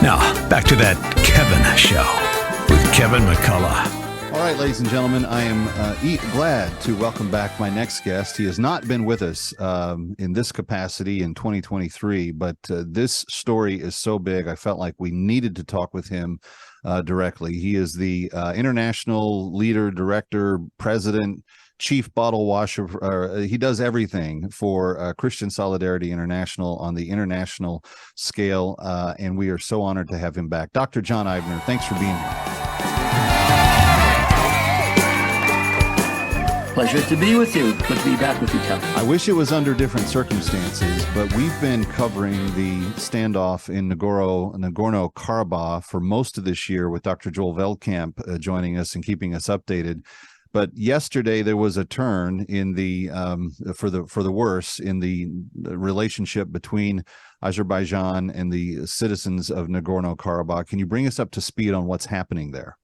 Now, back to that Kevin Show with Kevin McCullough. All right, ladies and gentlemen, I am glad to welcome back my next guest. He has not been with us in this capacity in 2023, but this story is so big, I felt like we needed to talk with him directly. He is the international leader, director, president, chief bottle washer. He does everything for Christian Solidarity International on the international scale, and we are so honored to have him back. Dr. John Eibner, thanks for being here. Pleasure to be with you. Good to be back with you, Kevin. I wish it was under different circumstances, but we've been covering the standoff in Nagorno-Karabakh for most of this year with Dr. Joel Veldkamp joining us and keeping us updated. But yesterday there was a turn in the for the worse in the relationship between Azerbaijan and the citizens of Nagorno-Karabakh. Can you bring us up to speed on what's happening there?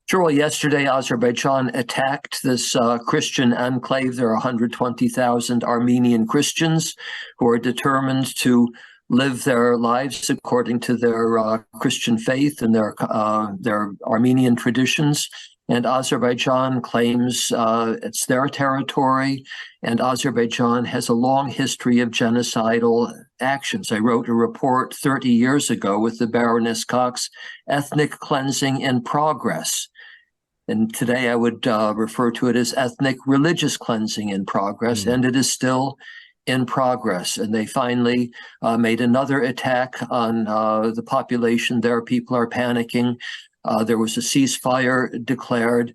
Sure. Well, yesterday, Azerbaijan attacked this Christian enclave. There are 120,000 Armenian Christians who are determined to live their lives according to their Christian faith and their Armenian traditions. And Azerbaijan claims it's their territory, and Azerbaijan has a long history of genocidal actions. I wrote a report 30 years ago with the Baroness Cox, Ethnic Cleansing in Progress. And today I would refer to it as ethnic religious cleansing in progress, and it is still in progress. And they finally made another attack on the population there. People are panicking. There was a ceasefire declared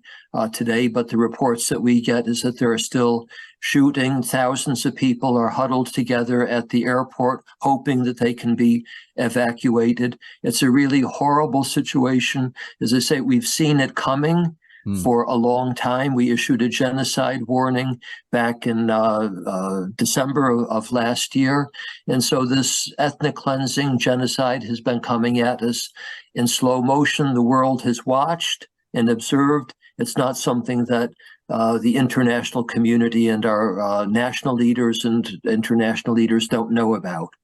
today, but the reports that we get is that there are still shooting. Thousands of people are huddled together at the airport, hoping that they can be evacuated. It's a really horrible situation. As I say, we've seen it coming for a long time. We issued a genocide warning back in December of last year. And so this ethnic cleansing genocide has been coming at us in slow motion. The world has watched and observed. It's not something that the international community and our national leaders and international leaders don't know about.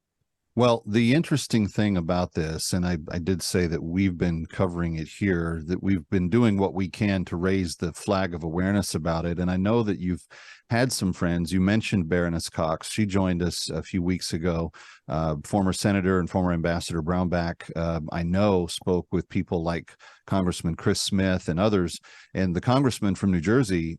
Well, the interesting thing about this, and I did say that we've been covering it here, that we've been doing what we can to raise the flag of awareness about it. And I know that you've had some friends. You mentioned Baroness Cox. She joined us a few weeks ago. Former Senator and former Ambassador Brownback, I know, spoke with people like Congressman Chris Smith and others. And the congressman from New Jersey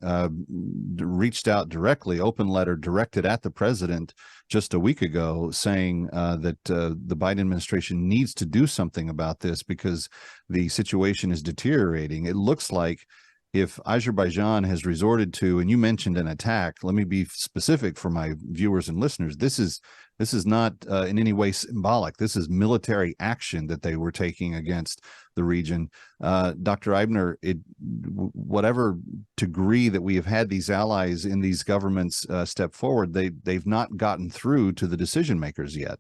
reached out directly, open letter directed at the president just a week ago, saying that the Biden administration needs to do something about this because the situation is deteriorating. It looks like if Azerbaijan has resorted to, and you mentioned an attack, let me be specific for my viewers and listeners, this is not in any way symbolic. This is military action that they were taking against the region. Dr. Eibner, whatever degree that we have had these allies in these governments step forward, they've not gotten through to the decision makers yet.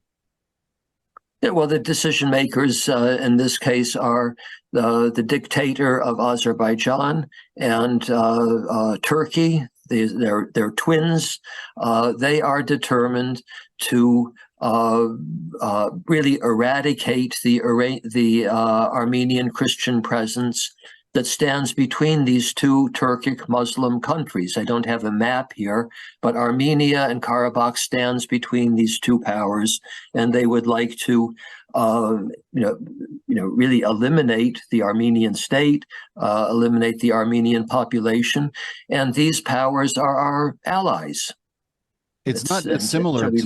Yeah, well, the decision makers in this case are the dictator of Azerbaijan and Turkey. They're twins. They are determined to really eradicate the Armenian Christian presence that stands between these two Turkic Muslim countries. I don't have a map here, but Armenia and Karabakh stands between these two powers, and they would like to, really eliminate the Armenian state, eliminate the Armenian population, and these powers are our allies. It's not dissimilar to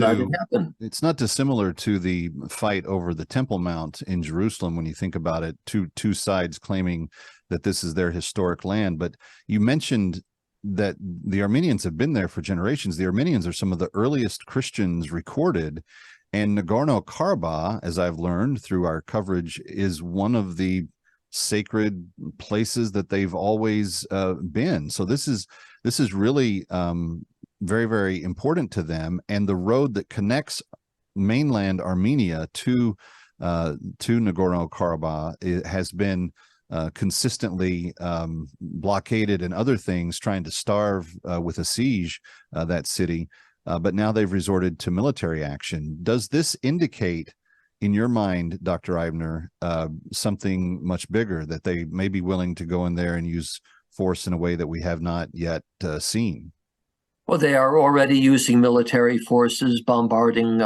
the fight over the Temple Mount in Jerusalem when you think about it, two sides claiming that this is their historic land. But you mentioned that the Armenians have been there for generations. The Armenians are some of the earliest Christians recorded, and Nagorno-Karabakh, as I've learned through our coverage, is one of the sacred places that they've always been. So this is really very, very important to them, and the road that connects mainland Armenia to Nagorno-Karabakh has been consistently blockaded and other things, trying to starve with a siege that city. But now they've resorted to military action. Does this indicate in your mind, Dr. Eibner, something much bigger, that they may be willing to go in there and use force in a way that we have not yet seen? Well, they are already using military forces, bombarding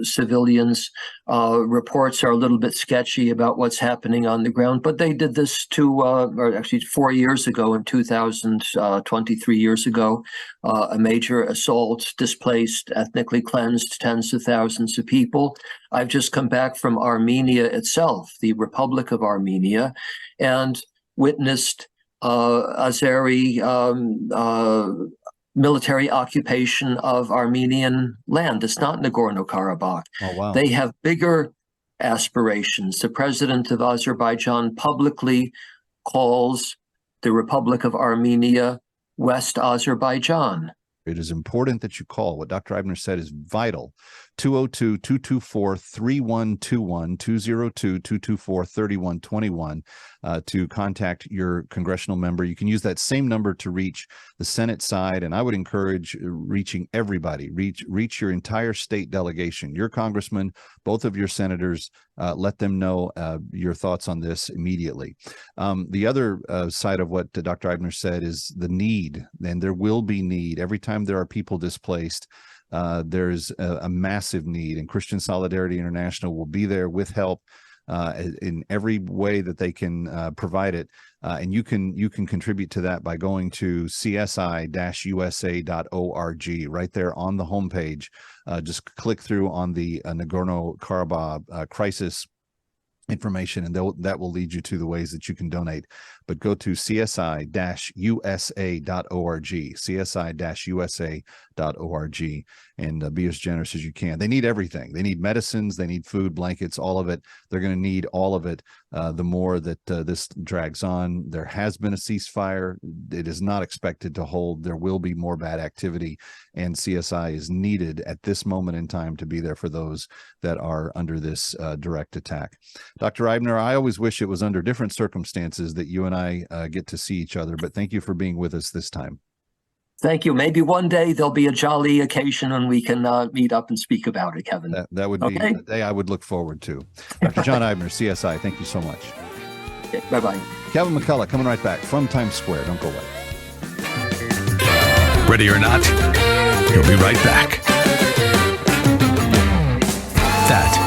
civilians. Reports are a little bit sketchy about what's happening on the ground, but they did this or actually 4 years ago, in 2023 years ago, a major assault, displaced, ethnically cleansed tens of thousands of people. I've just come back from Armenia itself, the Republic of Armenia, and witnessed Azeri military occupation of Armenian land. It's not Nagorno-Karabakh. Oh, wow. They have bigger aspirations. The president of Azerbaijan publicly calls the Republic of Armenia West Azerbaijan. It is important that you call. What Dr. Eibner said is vital. 202-224-3121, 202-224-3121 to contact your congressional member. You can use that same number to reach the Senate side, and I would encourage reaching everybody. Reach your entire state delegation, your congressman, both of your senators. Let them know your thoughts on this immediately. The other side of what Dr. Eibner said is the need, and there will be need. Every time there are people displaced, there's a massive need, and Christian Solidarity International will be there with help in every way that they can provide it. And you can contribute to that by going to csi-usa.org. Right there on the homepage. Just click through on the Nagorno-Karabakh crisis information, and that will lead you to the ways that you can donate. But go to csi-usa.org, csi-usa.org, and be as generous as you can. They need everything. They need medicines, they need food, blankets, all of it. They're going to need all of it the more that this drags on. There has been a ceasefire. It is not expected to hold. There will be more bad activity, and CSI is needed at this moment in time to be there for those that are under this direct attack. Dr. Eibner, I always wish it was under different circumstances that you and I get to see each other, but thank you for being with us this time. Thank you. Maybe one day there'll be a jolly occasion when we can meet up and speak about it, Kevin. That would be a day I would look forward to. Dr. John Eibner, CSI, thank you so much. Okay, bye-bye. Kevin McCullough coming right back from Times Square. Don't go away. Ready or not, he'll be right back. That